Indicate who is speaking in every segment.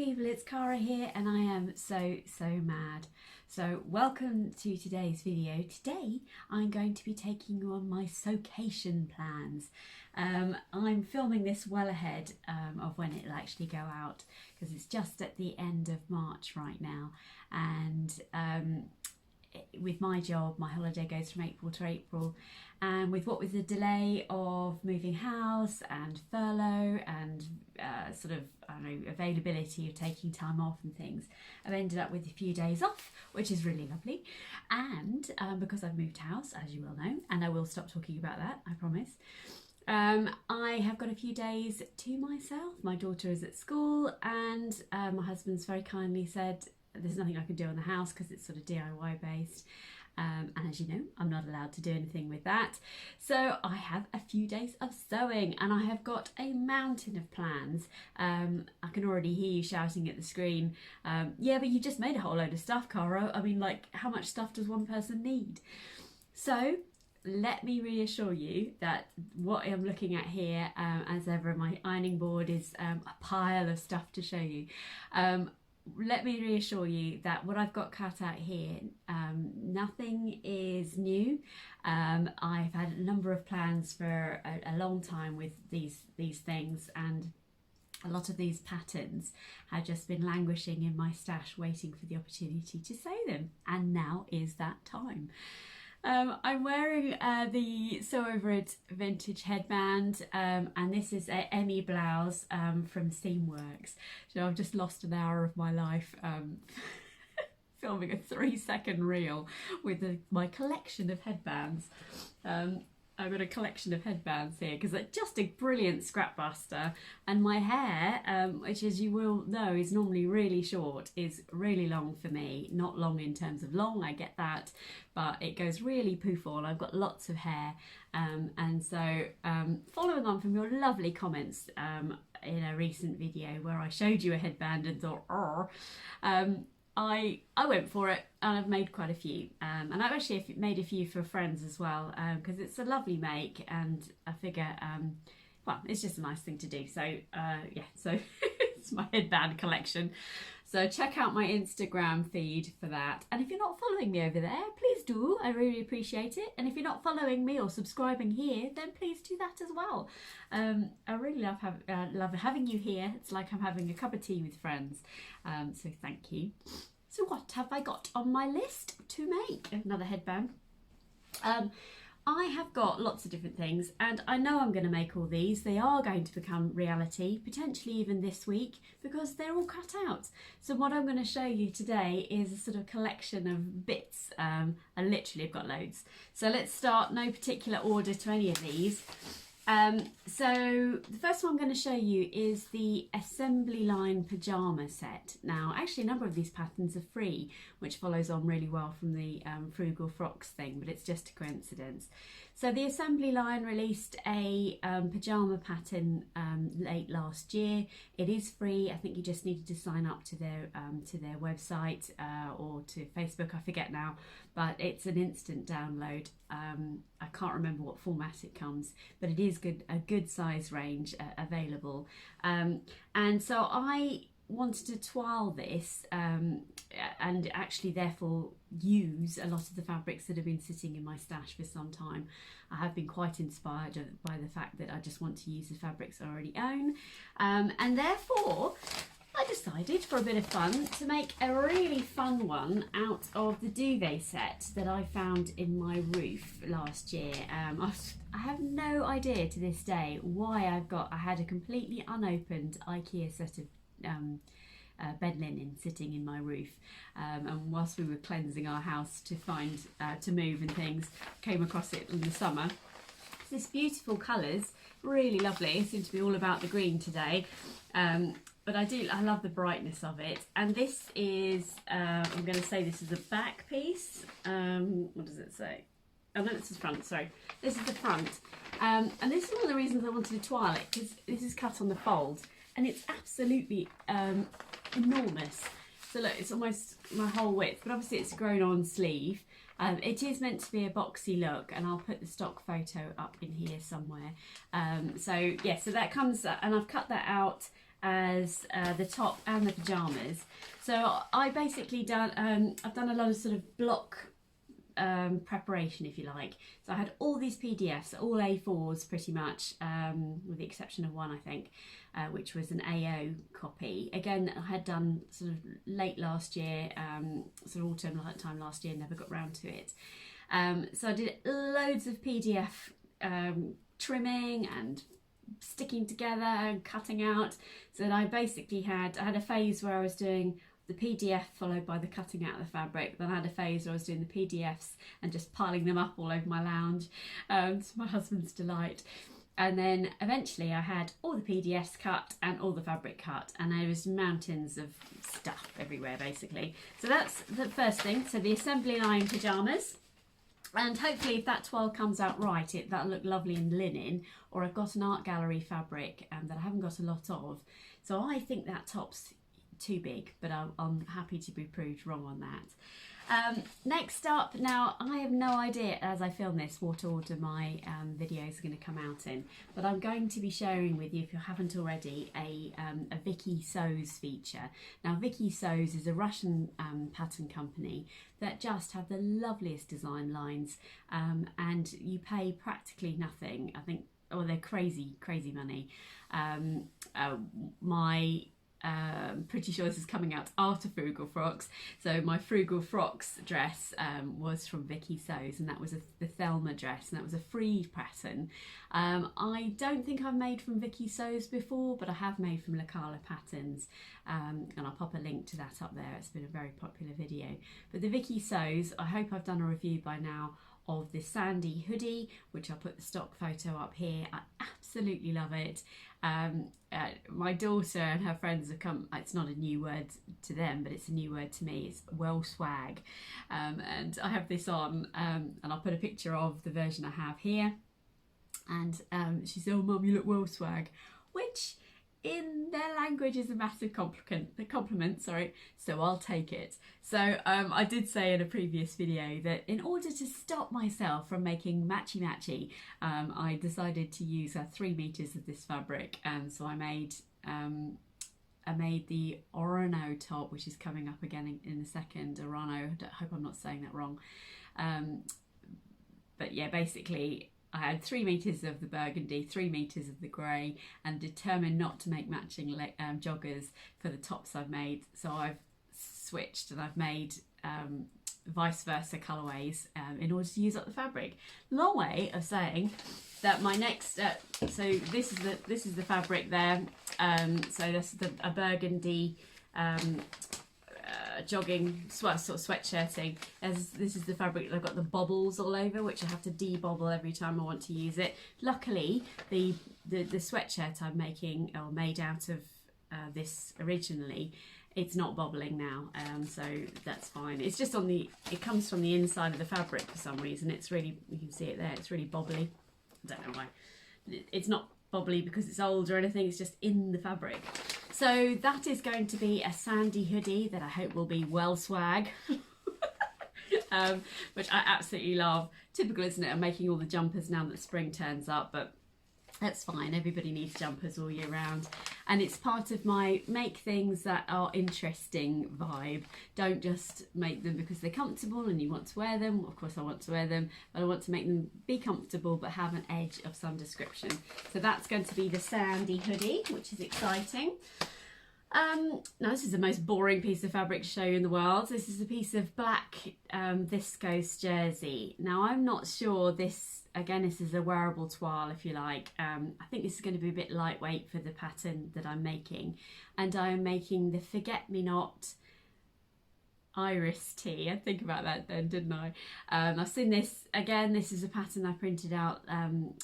Speaker 1: people, it's Cara here and I am so mad. So welcome to today's video. Today I'm going to be taking you on my Sewcation plans. I'm filming this well ahead of when it'll actually go out because it's just at the end of March right now, and with my job, my holiday goes from April to April, and with the delay of moving house and furlough and sort of, I don't know, availability of taking time off and things, I've ended up with a few days off, which is really lovely. And because I've moved house, as you will know, and I will stop talking about that, I promise, I have got a few days to myself. My daughter is at school, and my husband's very kindly said there's nothing I can do on the house because it's sort of DIY based, and as you know, I'm not allowed to do anything with that. So I have a few days of sewing, and I have got a mountain of plans. I can already hear you shouting at the screen, yeah, but you just made a whole load of stuff, Caro. I mean, like, how much stuff does one person need? So let me reassure you that what I'm looking at here, as ever, my ironing board is a pile of stuff to show you. Let me reassure you that what I've got cut out here, nothing is new. I've had a number of plans for a long time with these things, and a lot of these patterns have just been languishing in my stash waiting for the opportunity to sew them, and now is that time. I'm wearing the Sew Over It vintage headband, and this is a Adrienne Blouse from Seamworks. So I've just lost an hour of my life filming a 3-second reel with my collection of headbands. I've got a collection of headbands here because they're just a brilliant scrap buster, and my hair, which, as you will know, is normally really short, is really long for me. Not long in terms of long, I get that, but it goes really poofall. I've got lots of hair, and so following on from your lovely comments in a recent video where I showed you a headband and thought, oh, I went for it, and I've made quite a few, and I've actually made a few for friends as well, because it's a lovely make, and I figure, well, it's just a nice thing to do. So yeah, so it's my headband collection. So check out my Instagram feed for that, and if you're not following me over there, please do. I really appreciate it. And if you're not following me or subscribing here, then please do that as well. I really love having you here. It's like I'm having a cup of tea with friends, so thank you. So what have I got on my list to make? Another headband. I have got lots of different things, and I know I'm going to make all these. They are going to become reality, potentially even this week, because they're all cut out. So what I'm going to show you today is a sort of collection of bits. I literally have got loads. So let's start, no particular order to any of these. So the first one I'm going to show you is the assembly line pajama set. Now, actually a number of these patterns are free, which follows on really well from the frugal frocks thing, but it's just a coincidence. So the assembly line released a pajama pattern late last year. It is free. I think you just needed to sign up to their website or to Facebook, I forget now, but it's an instant download. I can't remember what format it comes, but it is a good size range available. And so I wanted to toile this and actually therefore use a lot of the fabrics that have been sitting in my stash for some time. I have been quite inspired by the fact that I just want to use the fabrics I already own, and therefore I decided, for a bit of fun, to make a really fun one out of the duvet set that I found in my roof last year. I have no idea to this day why I had a completely unopened IKEA set of bed linen sitting in my roof, and whilst we were cleansing our house to find to move and things, came across it in the summer. It's this beautiful colours, really lovely. It seems to be all about the green today, but I love the brightness of it. And this is I'm going to say this is a back piece. What does it say? Oh no, this is front, sorry. This is the front, and this is one of the reasons I wanted to toile it, because this is cut on the fold, and it's absolutely enormous. So look, it's almost my whole width, but obviously it's grown on sleeve. It is meant to be a boxy look, and I'll put the stock photo up in here somewhere. So yeah, so that comes, and I've cut that out as the top and the pajamas. So I basically I've done a lot of sort of block preparation, if you like. So I had all these PDFs, all A4s pretty much, with the exception of one, I think, which was an AO copy. Again, I had done sort of late last year, sort of autumn time last year, never got round to it. So I did loads of PDF trimming and sticking together and cutting out. So that I basically had a phase where I was doing the PDF followed by the cutting out of the fabric. Then I had a phase where I was doing the PDFs and just piling them up all over my lounge, to my husband's delight. And then eventually I had all the PDFs cut and all the fabric cut, and there was mountains of stuff everywhere basically. So that's the first thing. So the assembly line pajamas, and hopefully if that twirl comes out right, that'll look lovely in linen. Or I've got an art gallery fabric that I haven't got a lot of, so I think that top's too big, but I'm happy to be proved wrong on that. Next up, now I have no idea as I film this what order my videos are going to come out in, but I'm going to be sharing with you, if you haven't already, a Viki Sews feature. Now Viki Sews is a Russian pattern company that just have the loveliest design lines, and you pay practically nothing. I think, oh, they're crazy money. Pretty sure this is coming out after Frugal Frocks. So my Frugal Frocks dress was from Viki Sews, and that was the Thelma dress, and that was a free pattern. I don't think I've made from Viki Sews before, but I have made from Lacala Patterns, and I'll pop a link to that up there. It's been a very popular video. But the Viki Sews, I hope I've done a review by now of the Sandy hoodie, which I'll put the stock photo up here. I absolutely love it. My daughter and her friends have come, it's not a new word to them, but it's a new word to me. It's well swag, and I have this on, and I'll put a picture of the version I have here, and she said, "Oh mum, you look well swag," which in their language is a massive compliment, sorry, so I'll take it. So I did say in a previous video that in order to stop myself from making matchy, I decided to use 3 meters of this fabric, and so I made the Orono top, which is coming up again in a second. Orono, I hope I'm not saying that wrong, but yeah, basically I had 3 meters of the burgundy, 3 meters of the grey, and determined not to make matching joggers for the tops I've made. So I've switched and I've made vice versa colourways in order to use up the fabric. Long way of saying that my next so this is the fabric there. So this is a burgundy jogging sort of sweatshirting. This is the fabric that I've got the bobbles all over, which I have to de-bobble every time I want to use it. Luckily the sweatshirt I'm making, or made out of this originally, it's not bobbling now, so that's fine. It's just it comes from the inside of the fabric for some reason. It's really, you can see it there, it's really bobbly. I don't know why. It's not bobbly because it's old or anything, it's just in the fabric. So that is going to be a Sandy hoodie that I hope will be well swag, which I absolutely love. Typical, isn't it? I'm making all the jumpers now that spring turns up, but that's fine. Everybody needs jumpers all year round. And it's part of my make things that are interesting vibe. Don't just make them because they're comfortable and you want to wear them. Of course I want to wear them, but I want to make them be comfortable but have an edge of some description. So that's going to be the Sandy hoodie, which is exciting. Now this is the most boring piece of fabric to show you in the world. This is a piece of black viscose jersey. Now I'm not sure this, again, this is a wearable toile if you like. I think this is going to be a bit lightweight for the pattern that I'm making. And I'm making the Forget Me Not Iris tee. I think about that then, didn't I? I've seen this again. This is a pattern I printed out and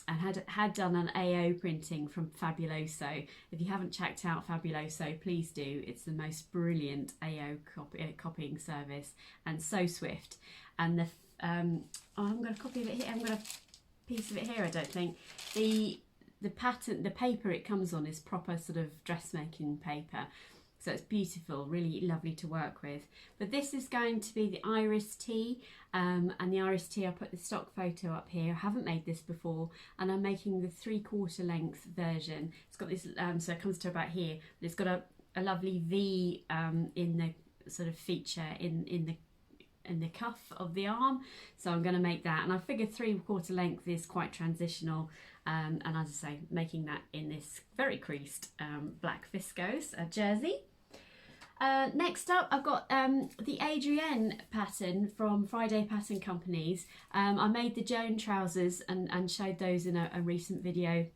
Speaker 1: had done an AO printing from Fabuloso. If you haven't checked out Fabuloso, please do. It's the most brilliant AO copying service and so swift. And I haven't got a copy of it here. I haven't got a piece of it here, I don't think. The pattern, the paper it comes on is proper sort of dressmaking paper. So it's beautiful, really lovely to work with. But this is going to be the Iris T, and the Iris T, I put the stock photo up here. I haven't made this before, and I'm making the 3/4 length version. It's got this, so it comes to about here, but it's got a lovely V in the sort of feature in the cuff of the arm. So I'm going to make that, and I figured 3/4 length is quite transitional, and as I say, making that in this very creased black viscose jersey. Next up, I've got the Adrienne pattern from Friday Pattern Companies. I made the Joan trousers and showed those in a recent video,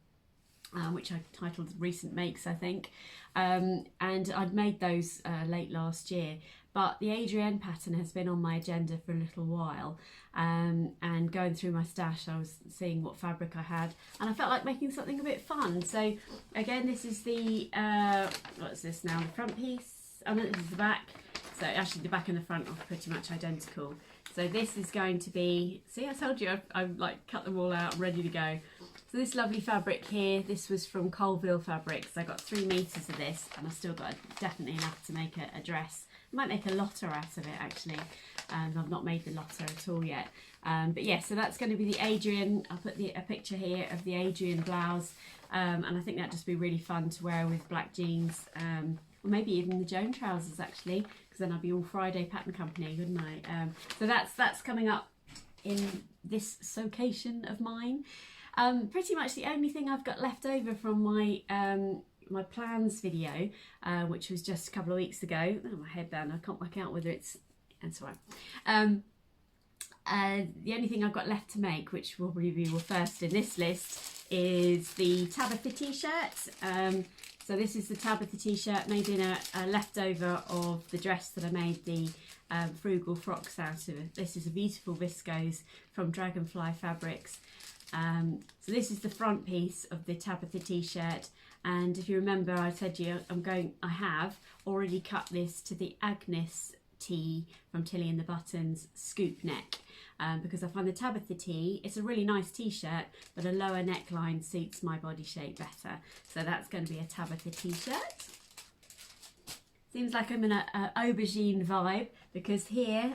Speaker 1: which I titled Recent Makes, I think. And I'd made those late last year. But the Adrienne pattern has been on my agenda for a little while, and going through my stash, I was seeing what fabric I had, and I felt like making something a bit fun. So again, this is the, what's this now, the front piece? Oh no, this is the back. So actually the back and the front are pretty much identical. So this is going to be, see, I told you I've like cut them all out, ready to go. So this lovely fabric here, this was from Colville Fabrics. I got 3 meters of this, and I've still got definitely enough to make a dress. I might make a lotter out of it actually. I've not made the lotter at all yet. But yeah, so that's going to be the Adrienne. I'll put a picture here of the Adrienne blouse, and I think that'd just be really fun to wear with black jeans, or maybe even the Joan trousers actually, because then I'd be all Friday Pattern Company, wouldn't I? So that's coming up in this Sewcation of mine. Pretty much the only thing I've got left over from my my plans video, which was just a couple of weeks ago. Oh, my headband, I can't work out whether it's all right. The only thing I've got left to make, which we'll review first in this list, is the Tabitha T Shirt. So this is the Tabitha T Shirt, made in a leftover of the dress that I made the frugal frocks out of. This is a beautiful viscose from Dragonfly Fabrics. So this is the front piece of the Tabitha T Shirt, and if you remember, I said I have already cut this to the Agnes T from Tilly and the Buttons scoop neck, because I find the Tabitha T, it's a really nice t-shirt, but a lower neckline suits my body shape better. So that's going to be a Tabitha T Shirt. Seems like I'm in an aubergine vibe, because here,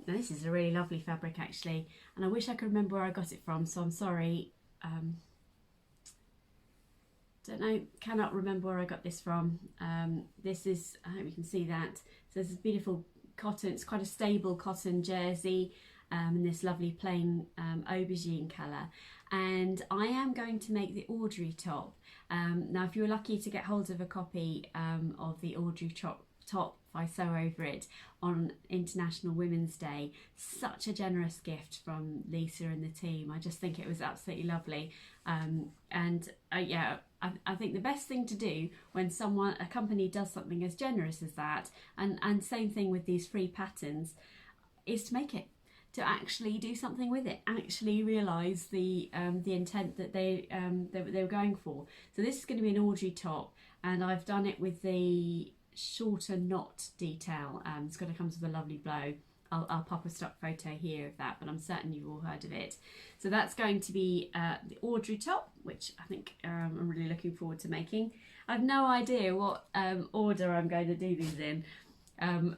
Speaker 1: this is a really lovely fabric actually, and I wish I could remember where I got it from, so I'm sorry. Don't know, cannot remember where I got this from. This is, I hope you can see that. So this is beautiful cotton, it's quite a stable cotton jersey, in this lovely plain aubergine colour. And I am going to make the Audrey top. Now if you were lucky to get hold of a copy of the Audrey top I Sew Over It on International Women's Day, such a generous gift from Lisa and the team. I just think it was absolutely lovely. Yeah, I think the best thing to do when a company does something as generous as that, and same thing with these free patterns, is to make it, to actually do something with it, actually realise the intent that they were going for. So this is going to be an Audrey top, and I've done it with the shorter knot detail. It's going to come with a lovely blow. I'll pop a stock photo here of that, but I'm certain you've all heard of it. So that's going to be the Audrey top, which I think I'm really looking forward to making. I've no idea what order I'm going to do these in.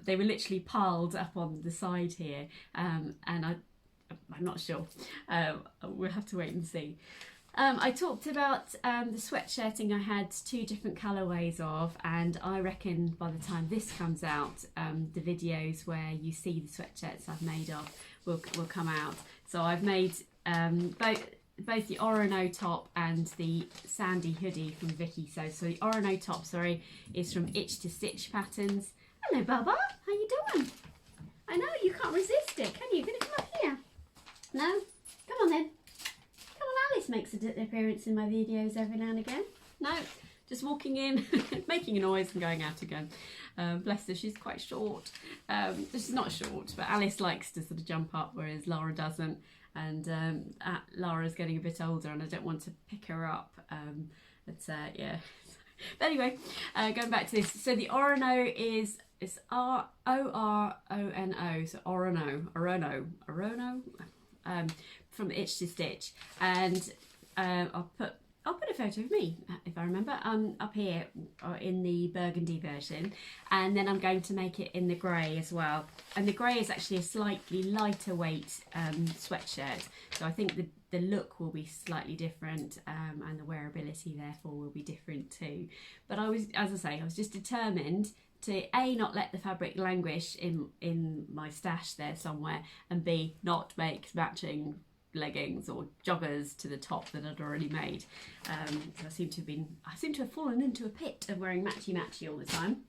Speaker 1: They were literally piled up on the side here, and I'm not sure. We'll have to wait and see. I talked about the sweatshirting I had 2 different colourways of, and I reckon by the time this comes out, the videos where you see the sweatshirts I've made of will come out. So I've made both the Orono top and the Sandy hoodie from Viki. So the Orono top, sorry, is from Itch to Stitch Patterns. Hello Bubba, how you doing? I know, you can't resist it, can you? Gonna come up here? No? Come on then. Come on, Alice makes an appearance in my videos every now and again. No, just walking in, making a noise and going out again. Bless her, she's quite short. She's not short, but Alice likes to sort of jump up, whereas Laura doesn't. And Laura's getting a bit older and I don't want to pick her up. Yeah. But anyway, going back to this. So the Orono is, it's R-O-R-O-N-O, so Orono, from Itch to Stitch. And I'll put I'll put a photo of me, if I remember, up here in the burgundy version, and then I'm going to make it in the grey as well. And the grey is actually a slightly lighter weight sweatshirt, so I think the look will be slightly different, and the wearability therefore will be different too. But I was, as I say, I was just determined to A, not let the fabric languish in my stash there somewhere, and B, not make matching leggings or joggers to the top that I'd already made. I seem to have fallen into a pit of wearing matchy all the time.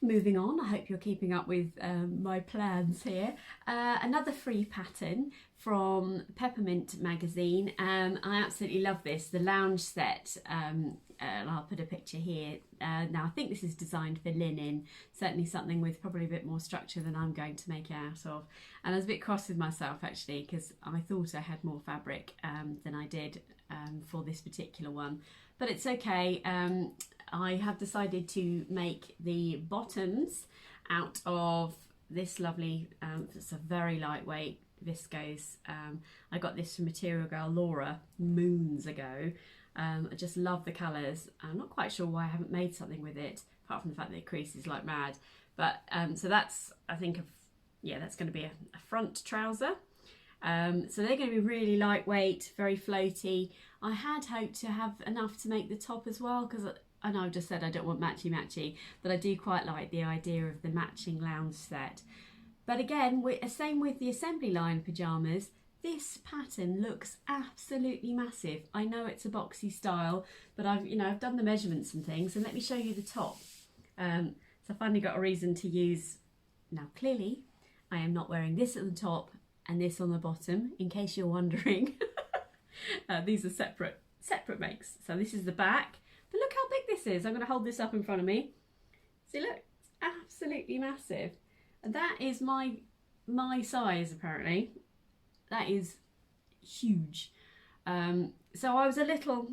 Speaker 1: Moving on, I hope you're keeping up with my plans here. Another free pattern from Peppermint magazine. I absolutely love this, the lounge set. I'll put a picture here. Now I think this is designed for linen, certainly something with probably a bit more structure than I'm going to make it out of. And I was a bit cross with myself actually, because I thought I had more fabric than I did for this particular one. But it's okay. I have decided to make the bottoms out of this lovely, it's a very lightweight viscose. I got this from Material Girl Laura moons ago. I just love the colours. I'm not quite sure why I haven't made something with it, apart from the fact that it creases like mad. But so that's, I think, that's going to be a front trouser. So they're going to be really lightweight, very floaty. I had hoped to have enough to make the top as well, because I know I've just said I don't want matchy, but I do quite like the idea of the matching lounge set. But again, same with the assembly line pyjamas. This pattern looks absolutely massive. I know it's a boxy style, but I've done the measurements and things, and let me show you the top. So I finally got a reason to use. Now clearly, I am not wearing this at the top and this on the bottom, in case you're wondering. These are separate makes. So this is the back, but look how big this is. I'm going to hold this up in front of me. See, look, it's absolutely massive, and that is my size apparently. That is huge. So I was a little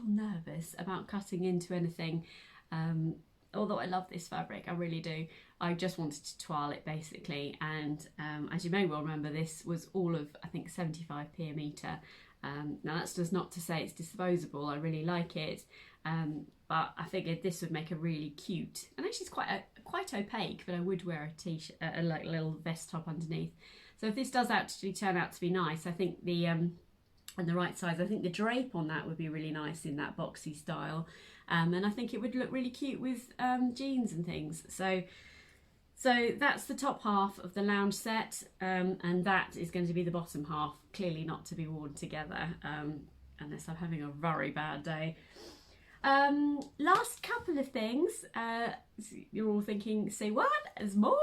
Speaker 1: nervous about cutting into anything. Although I love this fabric, I really do. I just wanted to twirl it basically, and as you may well remember, this was all of, I think, 75p a metre. Now that's just not to say it's disposable. I really like it, but I figured this would make a really cute, and actually it's quite opaque, but I would wear a t-shirt, like a little vest top underneath. So if this does actually turn out to be nice, I think and the right size, I think the drape on that would be really nice in that boxy style, and I think it would look really cute with jeans and things. So that's the top half of the lounge set, and that is going to be the bottom half, clearly not to be worn together, unless I'm having a very bad day. Last couple of things, you're all thinking, say what, there's more?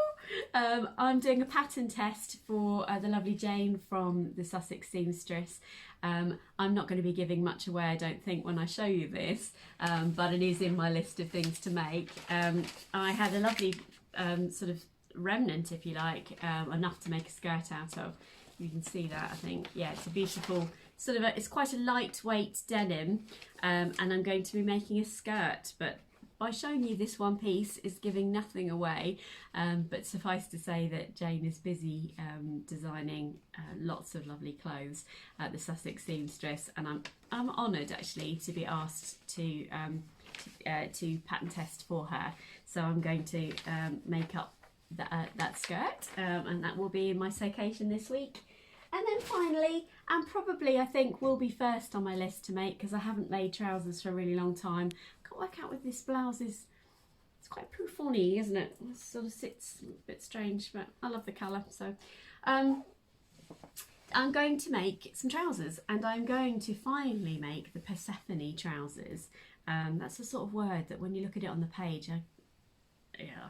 Speaker 1: I'm doing a pattern test for the lovely Jane from the Sussex Seamstress. I'm not going to be giving much away, I don't think, when I show you this, but it is in my list of things to make. I had a lovely sort of remnant, if you like, enough to make a skirt out of. You can see that, I think. Yeah, it's a beautiful sort of it's quite a lightweight denim, and I'm going to be making a skirt, but by showing you this one piece is giving nothing away, but suffice to say that Jane is busy designing lots of lovely clothes at the Sussex Seamstress, and I'm honoured actually to be asked to pattern test for her. So I'm going to make up that skirt, and that will be in my Sewcation this week. And then finally, and probably I think will be first on my list to make, because I haven't made trousers for a really long time. I can't work out with this blouse it's quite poufony, isn't it? It sort of sits a bit strange, but I love the colour. So I'm going to make some trousers, and I'm going to finally make the Persephone trousers. That's the sort of word that when you look at it on the page,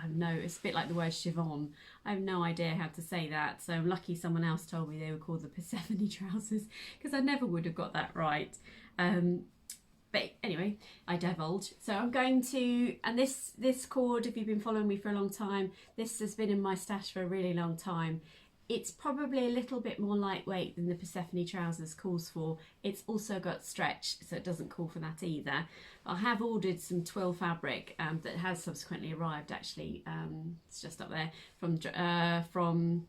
Speaker 1: it's a bit like the word chiffon. I have no idea how to say that, so I'm lucky someone else told me they were called the Persephone trousers, because I never would have got that right. But anyway, I divulge. So I'm going to, and this cord, if you've been following me for a long time, this has been in my stash for a really long time. It's probably a little bit more lightweight than the Persephone trousers calls for. It's also got stretch, so it doesn't call for that either. I have ordered some twill fabric that has subsequently arrived actually. It's just up there from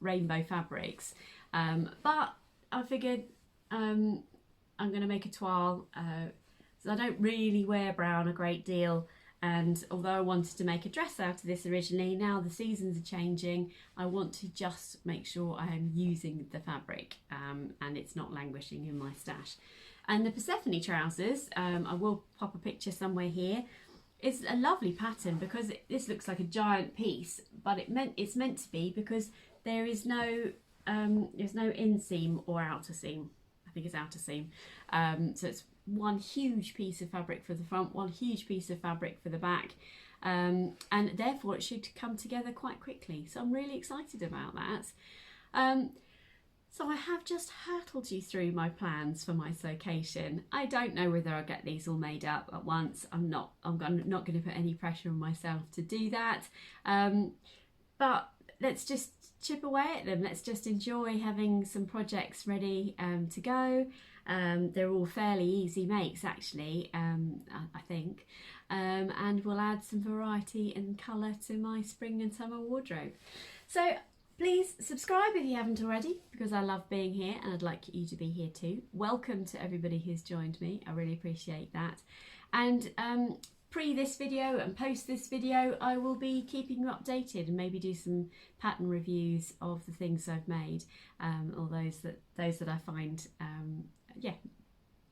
Speaker 1: Rainbow Fabrics. But I figured I'm going to make a toile. So I don't really wear brown a great deal, and although I wanted to make a dress out of this originally, now the seasons are changing, I want to just make sure I am using the fabric and it's not languishing in my stash. And the Persephone trousers, I will pop a picture somewhere here. It's a lovely pattern because this looks like a giant piece, but it's meant to be because there is no inseam or outer seam. I think it's outer seam. So it's one huge piece of fabric for the front, one huge piece of fabric for the back, and therefore it should come together quite quickly. So I'm really excited about that. So I have just hurtled you through my plans for my Sewcation. I don't know whether I'll get these all made up at once. I'm not going to put any pressure on myself to do that. But let's just chip away at them. Let's just enjoy having some projects ready to go. They're all fairly easy makes actually, I think. And we'll add some variety and colour to my spring and summer wardrobe. So please subscribe if you haven't already, because I love being here and I'd like you to be here too. Welcome to everybody who's joined me. I really appreciate that. And pre this video and post this video, I will be keeping you updated and maybe do some pattern reviews of the things I've made, or those that I find, yeah.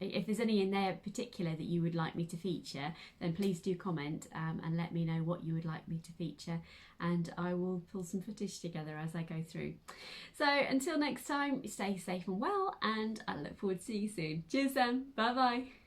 Speaker 1: If there's any in there particular that you would like me to feature, then please do comment and let me know what you would like me to feature, and I will pull some footage together as I go through. So until next time, stay safe and well, and I look forward to seeing you soon. Cheers then, bye bye.